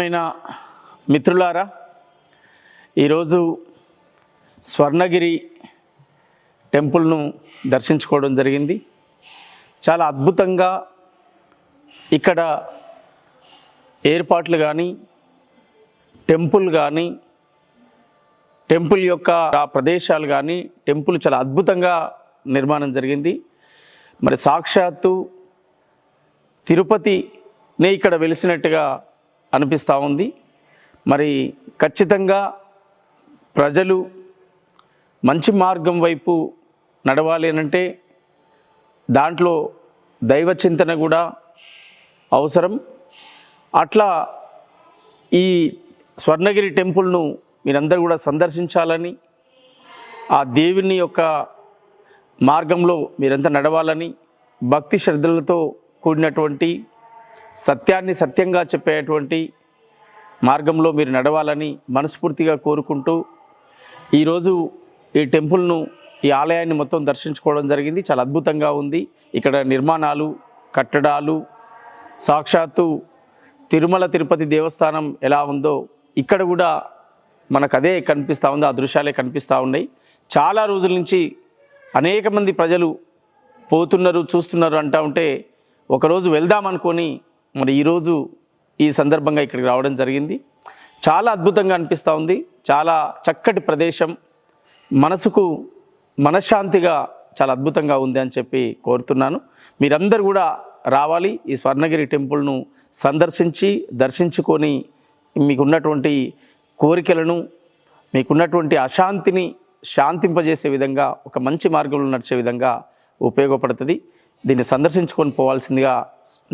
ప్రియమైన మిత్రులారా, ఈరోజు స్వర్ణగిరి టెంపుల్ను దర్శించుకోవడం జరిగింది. చాలా అద్భుతంగా ఇక్కడ ఏర్పాట్లు కానీ, టెంపుల్ కానీ, టెంపుల్ యొక్క ప్రదేశాలు కానీ, టెంపుల్ చాలా అద్భుతంగా నిర్మాణం జరిగింది. మరి సాక్షాత్తు తిరుపతినే ఇక్కడ వెలిసినట్టుగా అనిపిస్తూ ఉంది. మరి ఖచ్చితంగా ప్రజలు మంచి మార్గం వైపు నడవాలి అనంటే దాంట్లో దైవ చింతన కూడా అవసరం. అట్లా ఈ స్వర్ణగిరి టెంపుల్ను మీరందరూ కూడా సందర్శించాలని, ఆ దేవుని యొక్క మార్గంలో మీరంతా నడవాలని, భక్తి శ్రద్ధలతో కూడినటువంటి సత్యాన్ని సత్యంగా చెప్పేటువంటి మార్గంలో మీరు నడవాలని మనస్ఫూర్తిగా కోరుకుంటూ ఈరోజు ఈ టెంపుల్ను, ఈ ఆలయాన్ని మొత్తం దర్శించుకోవడం జరిగింది. చాలా అద్భుతంగా ఉంది. ఇక్కడ నిర్మాణాలు, కట్టడాలు, సాక్షాత్తు తిరుమల తిరుపతి దేవస్థానం ఎలా ఉందో ఇక్కడ కూడా మనకు అదే కనిపిస్తూ ఉంది, ఆ దృశ్యాలే కనిపిస్తూ ఉన్నాయి. చాలా రోజుల నుంచి అనేక మంది ప్రజలు పోతున్నారు, చూస్తున్నారు అంటూ ఉంటే ఒకరోజు వెళ్దామనుకొని మరి ఈరోజు ఈ సందర్భంగా ఇక్కడికి రావడం జరిగింది. చాలా అద్భుతంగా అనిపిస్తూ ఉంది. చాలా చక్కటి ప్రదేశం, మనసుకు మనశ్శాంతిగా చాలా అద్భుతంగా ఉంది అని చెప్పి కోరుతున్నాను. మీరందరూ కూడా రావాలి, ఈ స్వర్ణగిరి టెంపుల్ను సందర్శించి దర్శించుకొని మీకున్నటువంటి కోరికలను, మీకున్నటువంటి అశాంతిని శాంతింపజేసే విధంగా, ఒక మంచి మార్గంలో నడిచే విధంగా ఉపయోగపడుతుంది. దీన్ని సందర్శించుకొని పోవాల్సిందిగా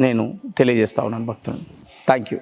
నేను తెలియజేస్తా ఉన్నాను భక్తులను. Thank you.